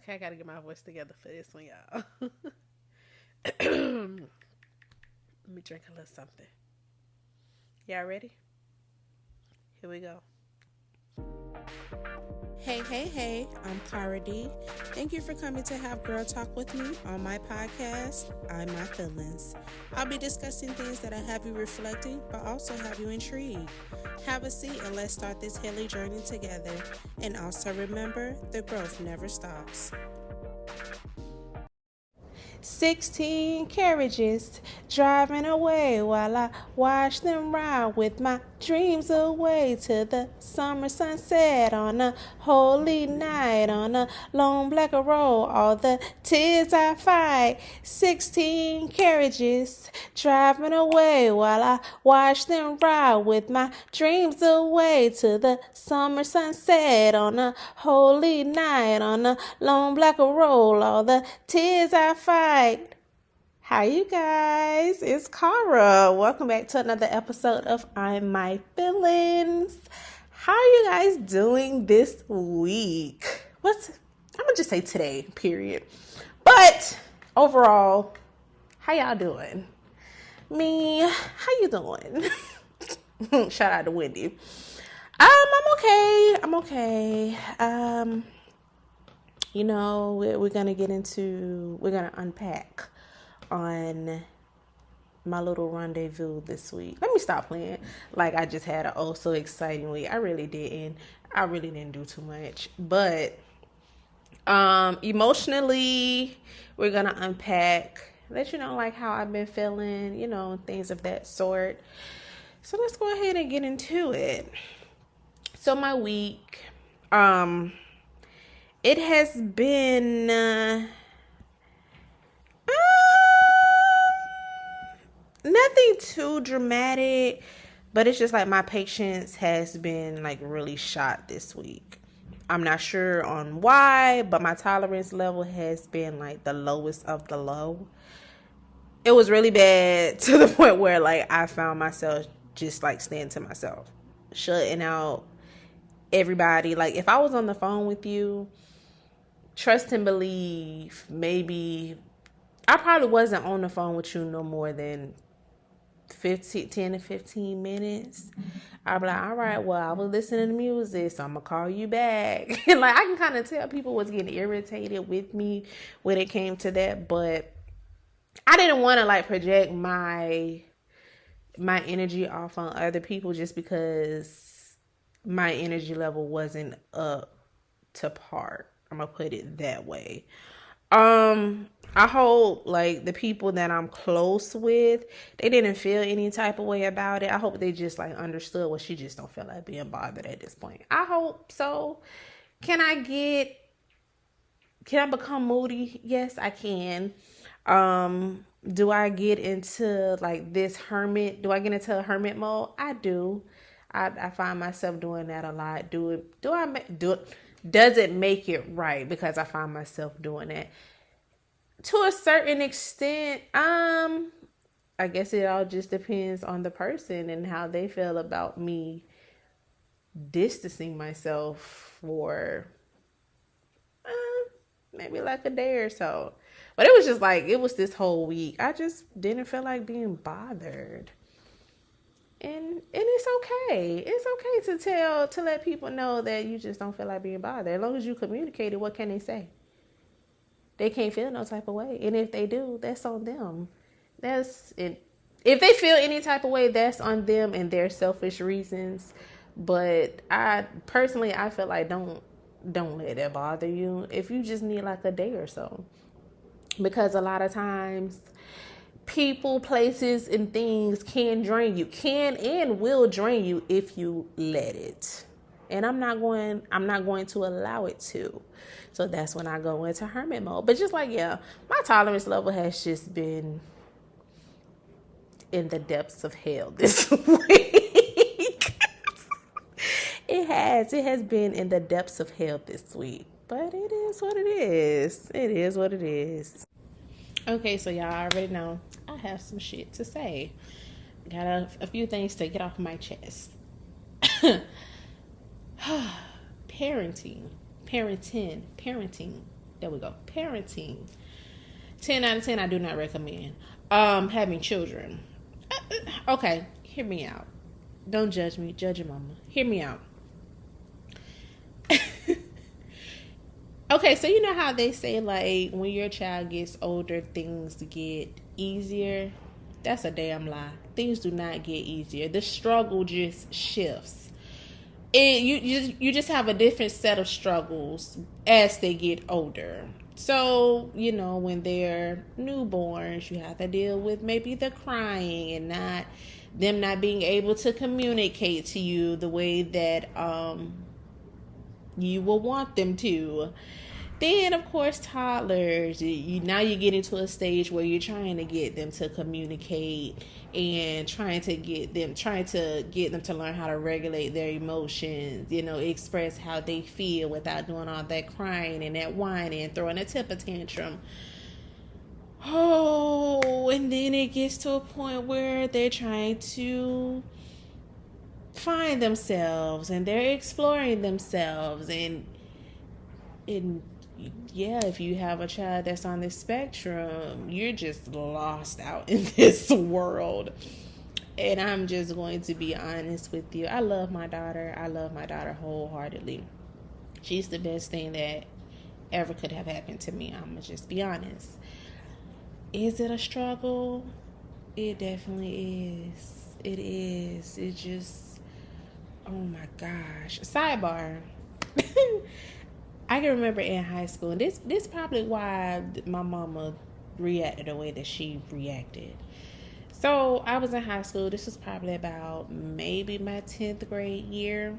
Okay, I gotta get my voice together for this one, y'all. Let me drink a little something. Y'all ready? Here we go. Hey, I'm Cara D. Thank you for coming to have Girl Talk with me on my podcast, I'm My Feelings. I'll be discussing things that'll have you reflecting, but also have you intrigued. Have a seat and let's start this healing journey together. And also remember, the growth never stops. 16 carriages driving away while I watch them ride with my dreams away to the summer sunset on a holy night on a long black road. All the tears I fight. 16 carriages driving away while I watch them ride with my dreams away to the summer sunset on a holy night on a long black road. All the tears I fight. Hi you guys, it's Cara. Welcome back to another episode of I'm My Feelings. How are you guys doing this week? I'm gonna just say today, period. But overall, how y'all doing? Me, how you doing? Shout out to Wendy. I'm okay. We're gonna unpack on my little rendezvous this week. Let me stop playing like I just had an oh so exciting week. I really didn't do too much, but emotionally we're gonna unpack, let you know like how I've been feeling, things of that sort. So let's go ahead and get into it. So my week, it has been nothing too dramatic, but it's just like my patience has been like really shot this week. I'm not sure on why, but my tolerance level has been like the lowest of the low. It was really bad to the point where like I found myself just like staying to myself, shutting out everybody. Like if I was on the phone with you, trust and believe, maybe I probably wasn't on the phone with you no more than 10 to 15 minutes. I'll be like, all right, well, I was listening to music, so I'm gonna call you back. And like I can kind of tell people was getting irritated with me when it came to that, but I didn't want to like project my energy off on other people just because my energy level wasn't up to par. I'm gonna put it that way. I hope like the people that I'm close with, they didn't feel any type of way about it. I hope they just like understood, well, she just don't feel like being bothered at this point. I hope so. Can I become moody? Yes, I can. Do I get into like this hermit? Do I get into a hermit mode? I do. I find myself doing that a lot. Do it? Does it make it right? Because I find myself doing it to a certain extent. I guess it all just depends on the person and how they feel about me distancing myself for maybe like a day or so. But it was just like, it was this whole week. I just didn't feel like being bothered. And it's okay. It's okay to let people know that you just don't feel like being bothered. As long as you communicate it, what can they say? They can't feel no type of way. And if they do, that's on them. That's it. If they feel any type of way, that's on them and their selfish reasons. But I feel like don't let that bother you. If you just need like a day or so. Because a lot of times people, places, and things can drain you. Can and will drain you if you let it. And I'm not going to allow it to. So that's when I go into hermit mode. But just like, yeah, my tolerance level has just been in the depths of hell this week. It has been in the depths of hell this week. But it is what it is. It is what it is. Okay, so y'all already know I have some shit to say. Got a few things to get off my chest. Parenting. There we go. Parenting. 10 out of 10, I do not recommend. Having children. Okay, hear me out. Don't judge me. Judge your mama. Hear me out. Okay, so you know how they say, like, when your child gets older, things get easier? That's a damn lie. Things do not get easier. The struggle just shifts. You just have a different set of struggles as they get older. So, you know, when they're newborns, you have to deal with maybe the crying and them not being able to communicate to you the way that you will want them to. Then, of course, toddlers. Now you get into a stage where you're trying to get them to communicate and trying to get them to learn how to regulate their emotions, you know, express how they feel without doing all that crying and that whining and throwing a temper tantrum. Oh, and then it gets to a point where they're trying to find themselves and they're exploring themselves, and yeah, if you have a child that's on the spectrum, you're just lost out in this world. And I'm just going to be honest with you. I love my daughter. I love my daughter wholeheartedly. She's the best thing that ever could have happened to me. I'm going to just be honest. Is it a struggle? It definitely is. It is. It just, oh my gosh. Sidebar. I can remember in high school, and this probably why my mama reacted the way that she reacted. So I was in high school. This was probably about maybe my 10th grade year,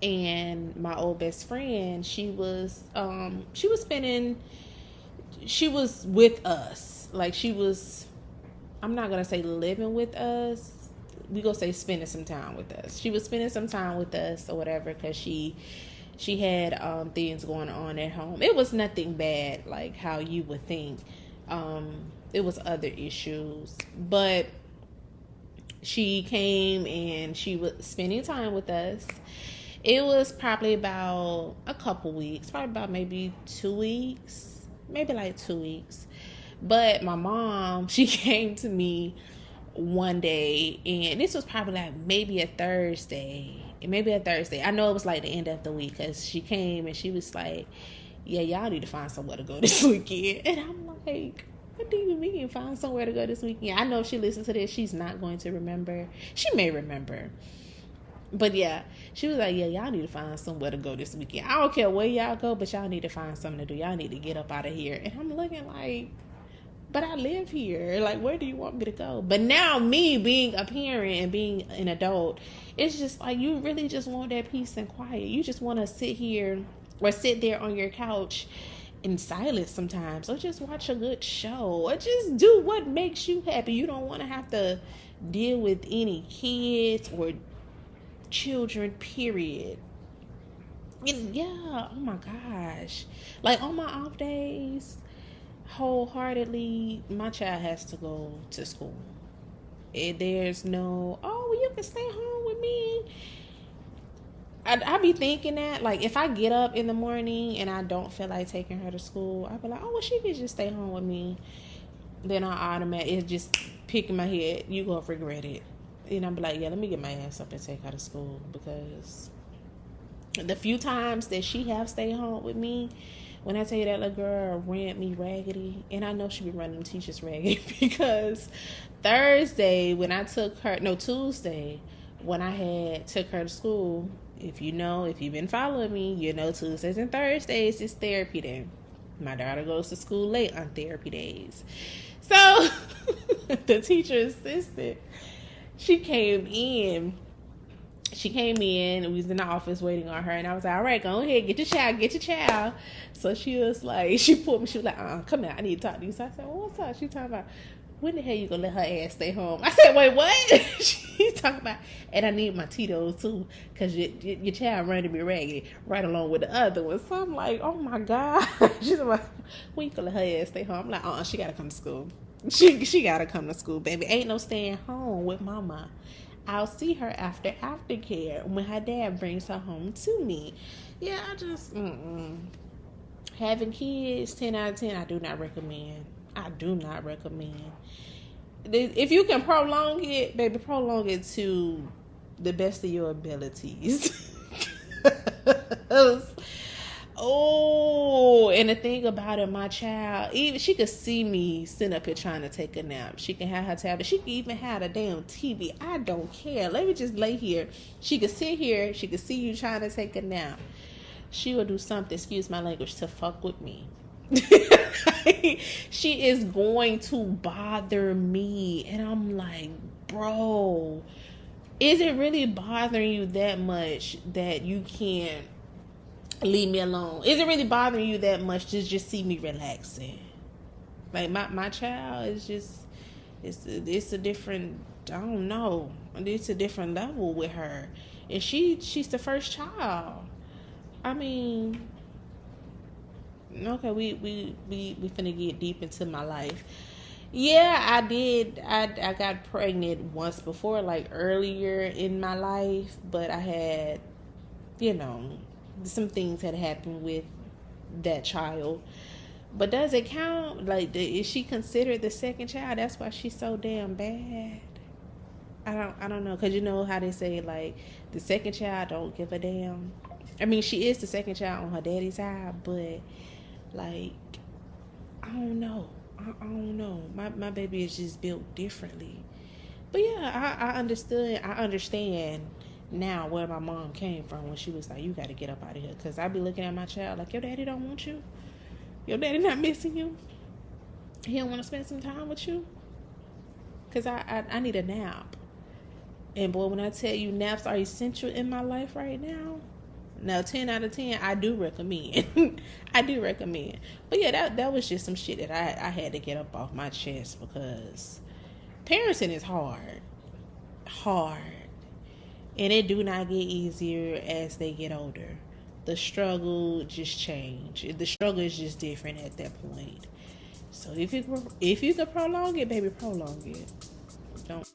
and my old best friend, she was with us. Like, I'm not gonna say living with us. We gonna say spending some time with us. She was spending some time with us or whatever, because she had things going on at home. It was nothing bad like how you would think. It was other issues. But she came and she was spending time with us. It was probably about a couple weeks. Probably about maybe 2 weeks. Maybe like 2 weeks. But my mom, she came to me one day, and this was probably like maybe a Thursday. I know it was like the end of the week, because she came and she was like, yeah, y'all need to find somewhere to go this weekend. And I'm like, what do you mean find somewhere to go this weekend? I know if she listens to this, she's not going to remember. She may remember. But yeah, she was like, yeah, y'all need to find somewhere to go this weekend. I don't care where y'all go, but y'all need to find something to do. Y'all need to get up out of here. And I'm looking like, but I live here. Like, where do you want me to go? But now, me being a parent and being an adult, it's just like, you really just want that peace and quiet. You just want to sit here or sit there on your couch in silence sometimes, or just watch a good show, or just do what makes you happy. You don't want to have to deal with any kids or children, period. And yeah, oh my gosh. Like, on my off days, wholeheartedly, my child has to go to school. There's no, oh, you can stay home with me. I be thinking that, like, if I get up in the morning and I don't feel like taking her to school, I'll be like, oh, well, she could just stay home with me. Then I automatically, it's just picking my head, you gonna regret it. And I'll be like, yeah, let me get my ass up and take her to school. Because the few times that she have stayed home with me, when I tell you that little girl ran me raggedy, and I know she be running the teachers raggedy, because Tuesday, when I took her to school, if you've been following me, you know Tuesdays and Thursdays is therapy day. My daughter goes to school late on therapy days. So the teacher assistant, she came in, we was in the office waiting on her, and I was like, all right, go ahead, get your child. So she was like, she pulled me, she was like, come here, I need to talk to you. So I said, well, what's up? She talking about, when the hell you gonna let her ass stay home? I said, wait, what? She's talking about, and I need my Tito's too, because your child running me raggedy right along with the other one. So I'm like, oh my God. She's like, when you gonna let her ass stay home? I'm like, she gotta come to school. She gotta come to school, baby. Ain't no staying home with mama. I'll see her after aftercare when her dad brings her home to me. Yeah, I just, having kids, 10 out of 10, I do not recommend. I do not recommend. If you can prolong it, baby, prolong it to the best of your abilities. Oh, and the thing about it, my child, even she could see me sitting up here trying to take a nap. She can have her tablet. She can even have a damn TV. I don't care. Let me just lay here. She could sit here. She could see you trying to take a nap. She will do something, excuse my language, to fuck with me. She is going to bother me. And I'm like, bro, is it really bothering you that much that you can't leave me alone? Is it really bothering you that much to just see me relaxing? Like my child is just, it's a different, I don't know, it's a different level with her. And she's the first child. I mean, okay, we finna get deep into my life. Yeah, I got pregnant once before, like earlier in my life, but I had, some things had happened with that child. But does it count? Like, is she considered the second child? That's why she's so damn bad. I don't know, cause you know how they say, like, the second child don't give a damn. I mean, she is the second child on her daddy's side, but like, I don't know. I don't know. My baby is just built differently. But yeah, I understand now where my mom came from when she was like, you got to get up out of here. Because I be looking at my child like, your daddy don't want you. Your daddy not missing you. He don't want to spend some time with you. Because I need a nap. And boy, when I tell you naps are essential in my life right now, 10 out of 10, I do recommend. I do recommend. But yeah, that was just some shit that I had to get up off my chest, because parenting is hard. And it do not get easier as they get older. The struggle just change. The struggle is just different at that point. So if you can prolong it, baby, prolong it. Don't.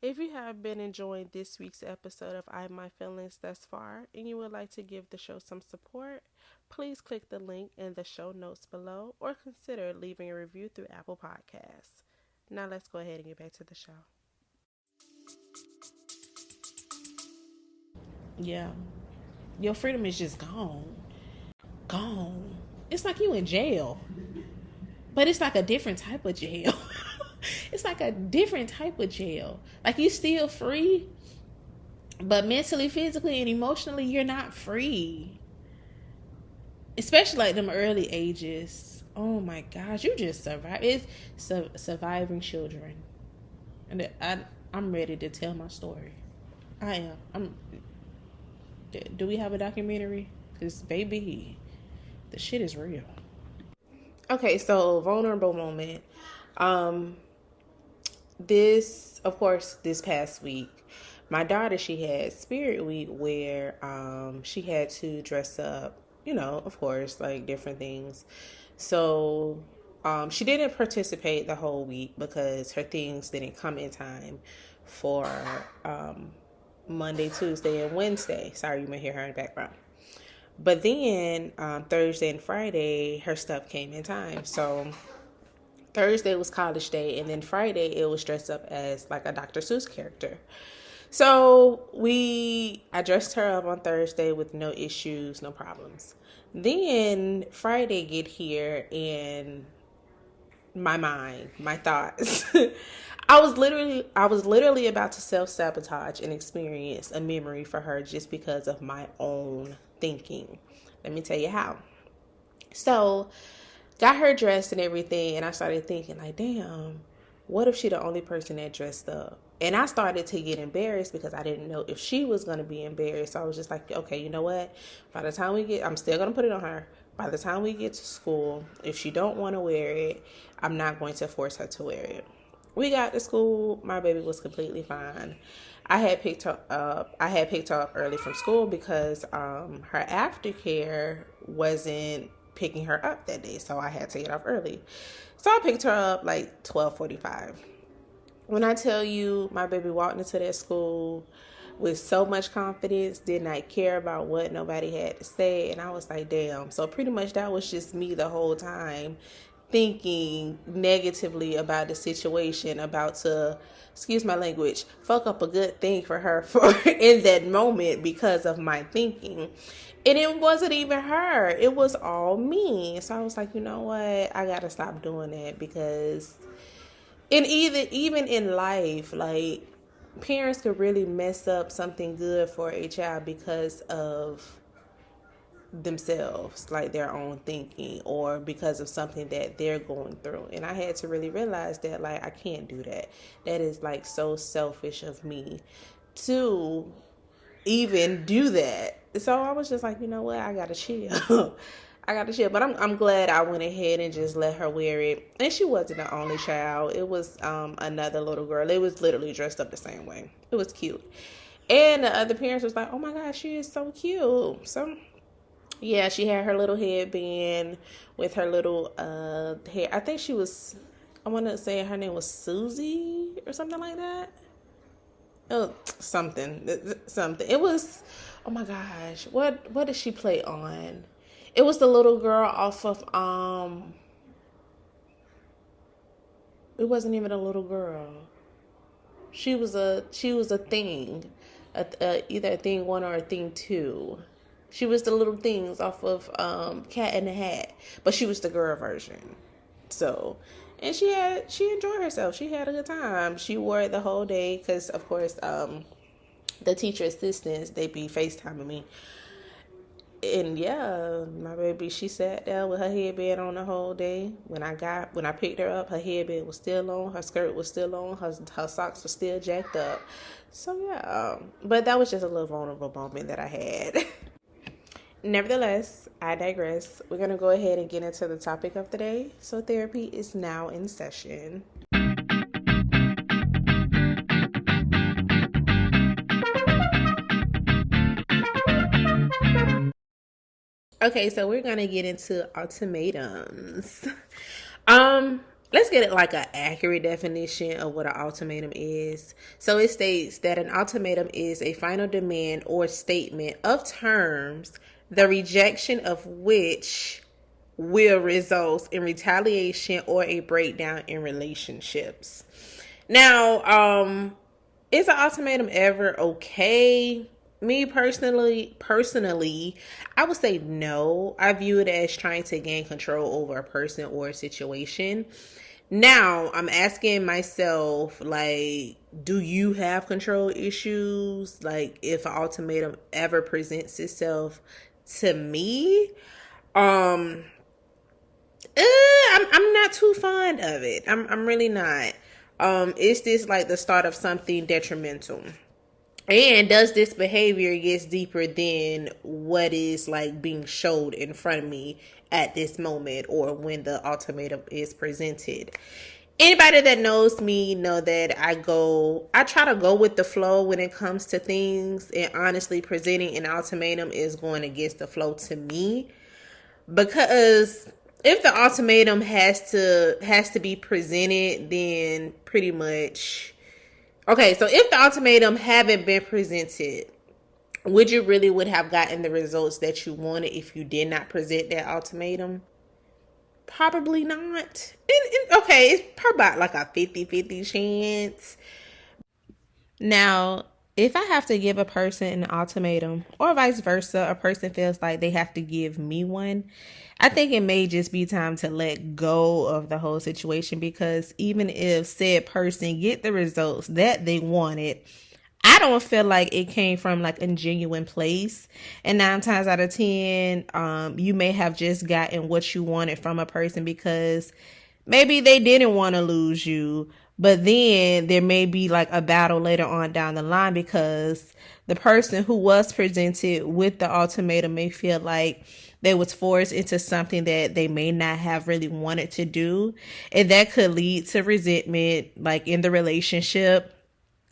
If you have been enjoying this week's episode of I My Feelings thus far, and you would like to give the show some support, please click the link in the show notes below, or consider leaving a review through Apple Podcasts. Now let's go ahead and get back to the show. Yeah. Your freedom is just gone. Gone. It's like you in jail. But it's like a different type of jail. It's like a different type of jail. Like, you still free, but mentally, physically, and emotionally, you're not free. Especially like them early ages. Oh my gosh, you just survive. It's surviving children. And I'm ready to tell my story. I am. Do we have a documentary? Because baby, the shit is real. Okay, so vulnerable moment. This past week, my daughter, she had Spirit Week, where she had to dress up, of course, like different things. So she didn't participate the whole week because her things didn't come in time for Monday, Tuesday, and Wednesday. Sorry, you may hear her in the background. But then Thursday and Friday, her stuff came in time. So Thursday was college day, and then Friday it was dressed up as like a Dr. Seuss character. So I dressed her up on Thursday with no issues, no problems. Then Friday get here, and my thoughts. I was literally about to self-sabotage and experience a memory for her just because of my own thinking. Let me tell you how. So got her dressed and everything, and I started thinking, like, damn, what if she the only person that dressed up? And I started to get embarrassed because I didn't know if she was going to be embarrassed. So I was just like, okay, you know what? By the time I'm still going to put it on her. By the time we get to school, if she don't want to wear it, I'm not going to force her to wear it. We got to school. My baby was completely fine. I had picked her up early from school because her aftercare wasn't picking her up that day, so I had to get off early. So I picked her up like 12:45. When I tell you, my baby walked into that school, with so much confidence, did not care about what nobody had to say. And I was like, damn. So pretty much that was just me the whole time, thinking negatively about the situation, about to, excuse my language, fuck up a good thing for her for in that moment because of my thinking. And it wasn't even her. It was all me. So I was like, you know what? I gotta stop doing that, because even in life, like, parents could really mess up something good for a child because of themselves, like their own thinking, or because of something that they're going through. And I had to really realize that, like, I can't do that. That is like so selfish of me to even do that. So I was just like, you know what, I gotta chill. I gotta chill. But I'm glad I went ahead and just let her wear it. And she wasn't the only child. It was another little girl. It was literally dressed up the same way. It was cute. And the other parents was like, oh my gosh, she is so cute. So yeah, she had her little headband with her little hair. I think she was, I want to say her name was Susie or something like that. Oh, something. It was, oh my gosh, what did she play on? It was the little girl off of it wasn't even a little girl. She was a thing, either a thing 1 or a thing 2. She was the little things off of Cat in the Hat, but she was the girl version. So, and she enjoyed herself. She had a good time. She wore it the whole day because, of course, the teacher assistants, they be FaceTiming me. And yeah, my baby, she sat there with her headband on the whole day. When I picked her up, her headband was still on, her skirt was still on, her socks were still jacked up. So yeah, but that was just a little vulnerable moment that I had. Nevertheless, I digress. We're going to go ahead and get into the topic of the day. So therapy is now in session. Okay, so we're going to get into ultimatums. Let's get it like an accurate definition of what an ultimatum is. So it states that an ultimatum is a final demand or statement of terms, the rejection of which will result in retaliation or a breakdown in relationships. Now, is an ultimatum ever okay? Me personally, I would say no. I view it as trying to gain control over a person or a situation. Now, I'm asking myself, like, do you have control issues? Like, if an ultimatum ever presents itself to me, I'm not too fond of it. I'm really not. Is this like the start of something detrimental? And does this behavior get deeper than what is like being showed in front of me at this moment or when the ultimatum is presented? Anybody that knows me know that I try to go with the flow when it comes to things, and honestly, presenting an ultimatum is going against the flow to me, because if the ultimatum has to be presented, then pretty much. Okay, so if the ultimatum haven't been presented, would you really would have gotten the results that you wanted if you did not present that ultimatum? Probably not. Okay, it's probably about like a 50-50 chance. Now, if I have to give a person an ultimatum, or vice versa, a person feels like they have to give me one, I think it may just be time to let go of the whole situation, because even if said person get the results that they wanted, I don't feel like it came from like a genuine place. And 9 times out of 10, you may have just gotten what you wanted from a person because maybe they didn't want to lose you. But then there may be like a battle later on down the line, because the person who was presented with the ultimatum may feel like they was forced into something that they may not have really wanted to do. And that could lead to resentment, like in the relationship.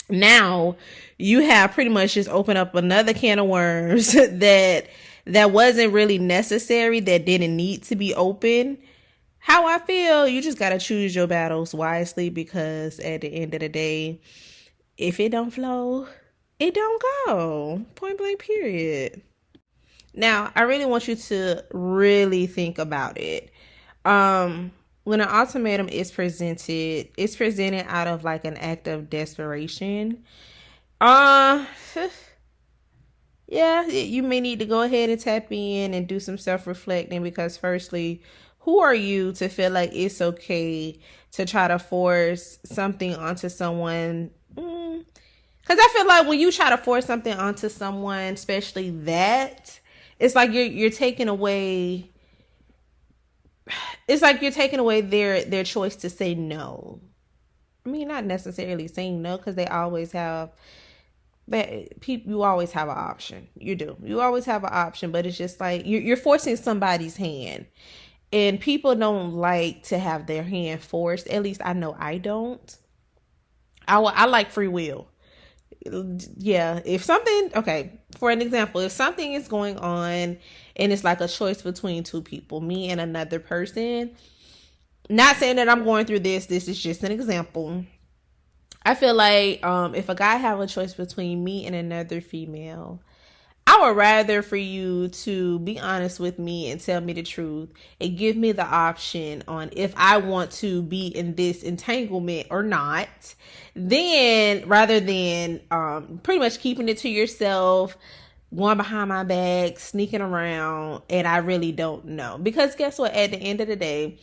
Now you have pretty much just opened up another can of worms that wasn't really necessary, that didn't need to be open. How I feel, you just got to choose your battles wisely, because at the end of the day, if it don't flow, It don't go. Point blank, period. Now, I really want you to really think about it. When an ultimatum is presented, it's presented out of like an act of desperation. Uh, yeah, you may need to go ahead and tap in and do some self-reflecting because firstly, who are you to feel like it's okay to try to force something onto someone? Because I feel like when you try to force something onto someone, especially that, it's like you're taking away. It's like you're taking away their choice to say no. I mean, not necessarily saying no because they always have. But people, you always have an option. You do. You always have an option, but it's just like you're forcing somebody's hand, and people don't like to have their hand forced. At least I know I don't. I like free will. Yeah, if something, okay, for an example, if something is going on and it's like a choice between two people, me and another person, not saying that I'm going through this is just an example. I feel like if a guy have a choice between me and another female, I would rather for you to be honest with me and tell me the truth and give me the option on if I want to be in this entanglement or not, then rather than pretty much keeping it to yourself, going behind my back, sneaking around, and I really don't know. Because guess what? At the end of the day,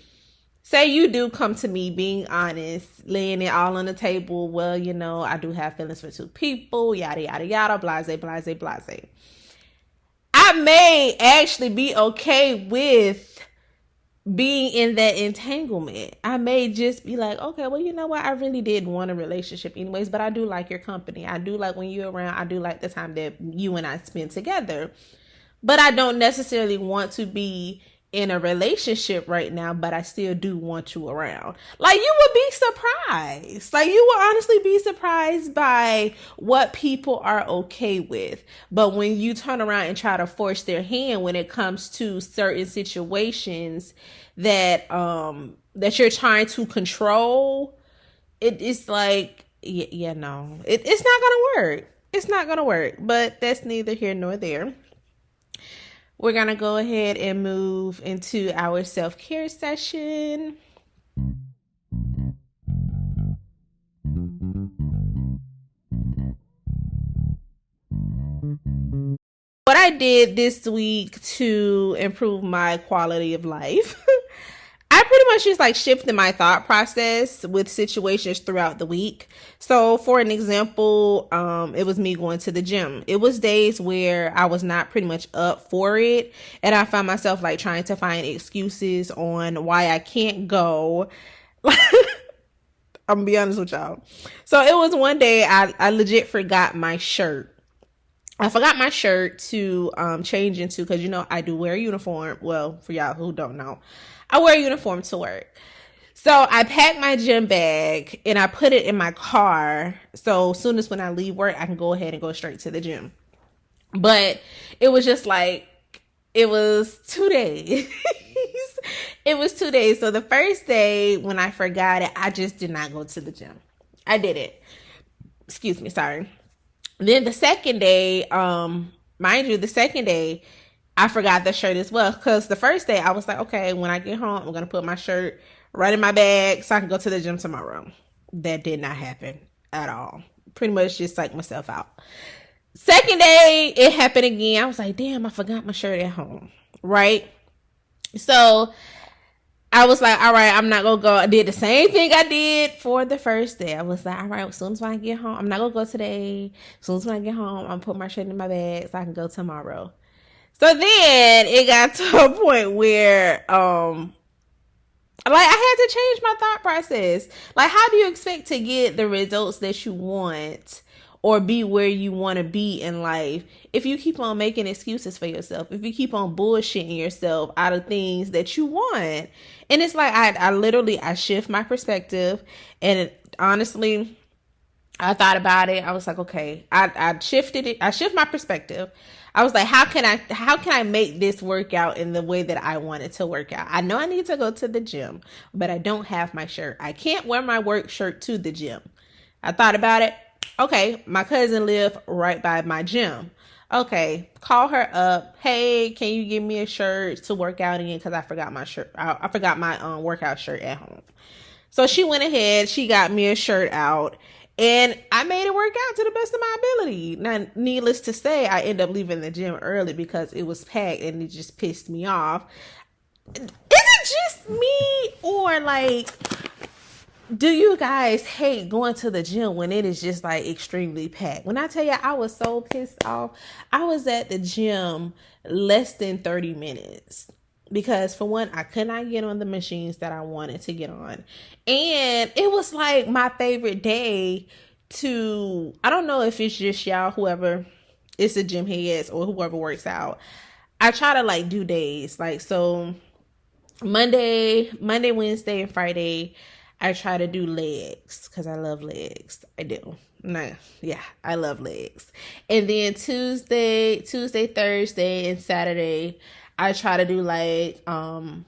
say you do come to me being honest, laying it all on the table. Well, you know, I do have feelings for two people, yada, yada, yada, blase, blase, blase. I may actually be okay with being in that entanglement. I may just be like, okay, well, you know what? I really did want a relationship anyways, but I do like your company. I do like when you're around. I do like the time that you and I spend together. But I don't necessarily want to be in a relationship right now, but I still do want you around. Like, you would be surprised. Like, you will honestly be surprised by what people are okay with. But when you turn around and try to force their hand when it comes to certain situations that that you're trying to control, it's like, no, it's not gonna work. It's not gonna work. But that's neither here nor there. We're going to go ahead and move into our self-care session. What I did this week to improve my quality of life, I pretty much just like shifted my thought process with situations throughout the week. So for an example, it was me going to the gym. It was days where I was not pretty much up for it. And I found myself like trying to find excuses on why I can't go. I'm gonna be honest with y'all. So it was one day I legit forgot my shirt. I forgot my shirt to change into, because you know I do wear a uniform. Well, for y'all who don't know, I wear a uniform to work. So I packed my gym bag and I put it in my car. So as soon as when I leave work, I can go ahead and go straight to the gym. But it was just like, it was 2 days. It was 2 days. So the first day when I forgot it, I just did not go to the gym. I did it. Excuse me, sorry. Then the second day, mind you, the second day, I forgot the shirt as well. Because the first day I was like, okay, when I get home, I'm going to put my shirt right in my bag so I can go to the gym tomorrow. That did not happen at all. Pretty much just psyched myself out. Second day, it happened again. I was like, damn, I forgot my shirt at home. Right? So I was like, all right, I'm not going to go. I did the same thing I did for the first day. I was like, all right, as soon as I get home, I'm not going to go today. As soon as when I get home, I'm going to put my shirt in my bag so I can go tomorrow. So then it got to a point where, like, I had to change my thought process. Like, how do you expect to get the results that you want or be where you want to be in life if you keep on making excuses for yourself, if you keep on bullshitting yourself out of things that you want? And it's like, I shift my perspective, and honestly, I thought about it. I was like, okay, I shifted it. I shift my perspective. I was like, how can I make this work out in the way that I want it to work out? I know I need to go to the gym, but I don't have my shirt. I can't wear my work shirt to the gym. I thought about it. okay, my cousin lived right by my gym. Okay, call her up. Hey, can you give me a shirt to work out in? Because I forgot my shirt. I forgot my workout shirt at home. So she went ahead. She got me a shirt out. And I made it work out to the best of my ability. Now, needless to say, I ended up leaving the gym early because it was packed and it just pissed me off. Is it just me, or like, do you guys hate going to the gym when it is just like extremely packed? When I tell you I was so pissed off, I was at the gym less than 30 minutes. Because for one, I could not get on the machines that I wanted to get on. And it was like my favorite day to, I don't know if it's just y'all, whoever is the gym heads or whoever works out. I try to like do days. Like, so Monday, Wednesday, and Friday, I try to do legs because I love legs. I do. No, yeah, I love legs. And then Tuesday, Thursday, and Saturday, I try to do like my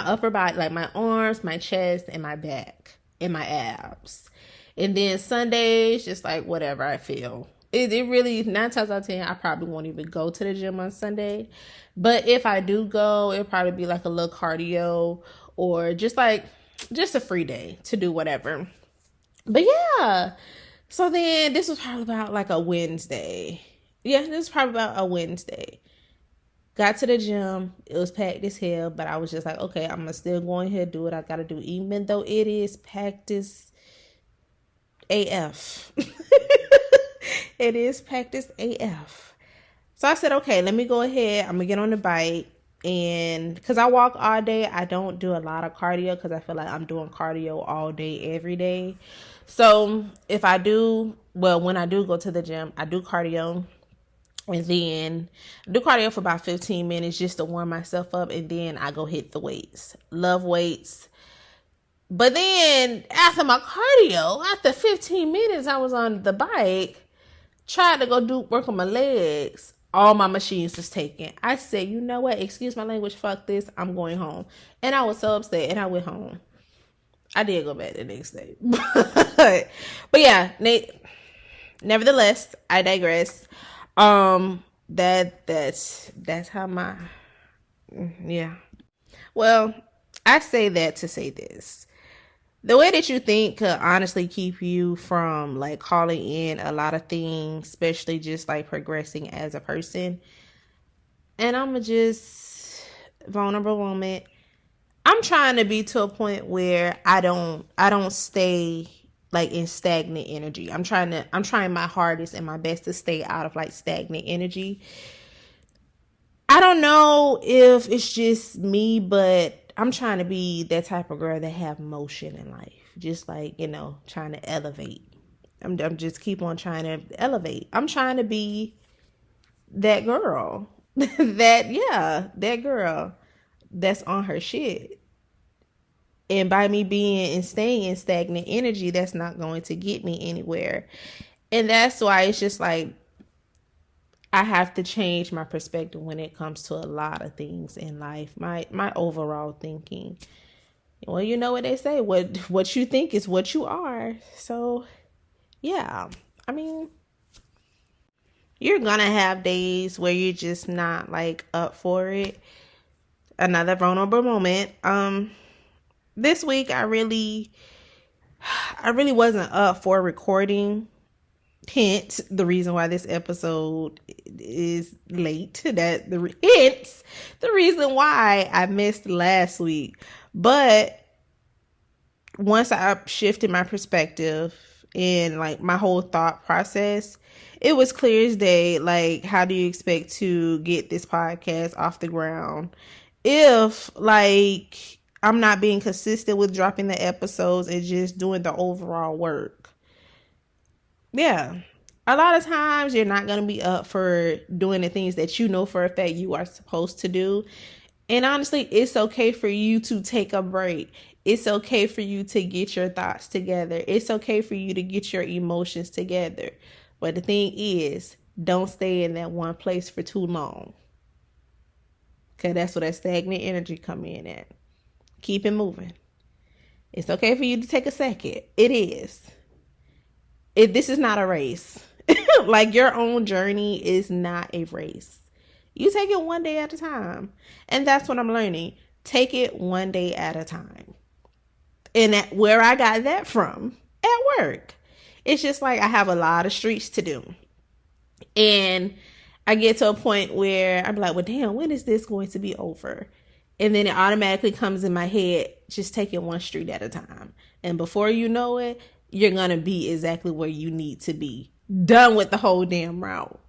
upper body, like my arms, my chest, and my back, and my abs. And then Sundays, just like whatever I feel. It really, 9 times out of 10, I probably won't even go to the gym on Sunday. But if I do go, it'll probably be like a little cardio or just a free day to do whatever. But yeah, so then this was probably about like a Wednesday. Yeah, this was probably about a Wednesday. Got to the gym. It was packed as hell, but I was just like, okay, I'm gonna still go ahead and do what I gotta do, even though it is packed as AF. It is packed as AF. So I said, okay, let me go ahead. I'm gonna get on the bike. And because I walk all day, I don't do a lot of cardio because I feel like I'm doing cardio all day, every day. So if I do, well, when I do go to the gym, I do cardio. And then I do cardio for about 15 minutes just to warm myself up. And then I go hit the weights. Love weights. But then after my cardio, after 15 minutes, I was on the bike, tried to go work on my legs. All my machines was taken. I said, you know what? Excuse my language. Fuck this. I'm going home. And I was so upset. And I went home. I did go back the next day. But yeah, nevertheless, I digress. That's how my, yeah. Well, I say that to say this. The way that you think could honestly keep you from like calling in a lot of things, especially just like progressing as a person. And I'm just vulnerable moment. I'm trying to be to a point where I don't stay like in stagnant energy. I'm trying my hardest and my best to stay out of like stagnant energy. I don't know if it's just me, but I'm trying to be that type of girl that have motion in life. Just like, trying to elevate. I'm just keep on trying to elevate. I'm trying to be that girl. that girl that's on her shit. And by me being and staying in stagnant energy, that's not going to get me anywhere. And that's why it's just like, I have to change my perspective when it comes to a lot of things in life. My overall thinking. Well, you know what they say, what you think is what you are. So, yeah. I mean, you're gonna have days where you're just not like up for it. Another vulnerable moment. This week I really wasn't up for recording. Hence the reason why this episode is late. Hence the reason why I missed last week. But once I shifted my perspective and like my whole thought process, it was clear as day. Like, how do you expect to get this podcast off the ground if like I'm not being consistent with dropping the episodes and just doing the overall work? Yeah. A lot of times you're not going to be up for doing the things that you know for a fact you are supposed to do. And honestly, it's okay for you to take a break. It's okay for you to get your thoughts together. It's okay for you to get your emotions together. But the thing is, don't stay in that one place for too long. Okay, that's where that stagnant energy come in at. Keep it moving. It's okay for you to take a second. It is. This is not a race. Like, your own journey is not a race. You take it one day at a time. And that's what I'm learning. Take it one day at a time. And where I got that from, at work. It's just like I have a lot of streets to do. And I get to a point where I'm like, well, damn, when is this going to be over? And then it automatically comes in my head, just take it one street at a time. And before you know it, you're going to be exactly where you need to be. Done with the whole damn route.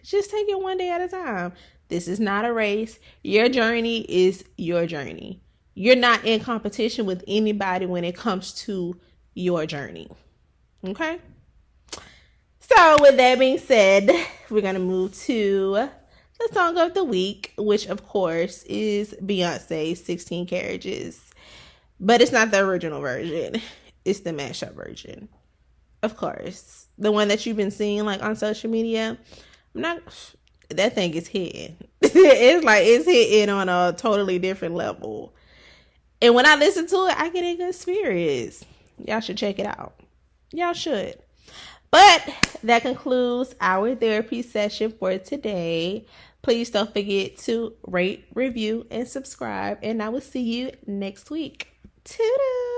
Just take it one day at a time. This is not a race. Your journey is your journey. You're not in competition with anybody when it comes to your journey. Okay? So with that being said, we're going to move to the song of the week, which of course is Beyonce's 16 Carriages. But it's not the original version. It's the mashup version. Of course. The one that you've been seeing like on social media. That thing is hitting. It's hitting on a totally different level. And when I listen to it, I get in good spirits. Y'all should check it out. Y'all should. But that concludes our therapy session for today. Please don't forget to rate, review, and subscribe. And I will see you next week. Toodles!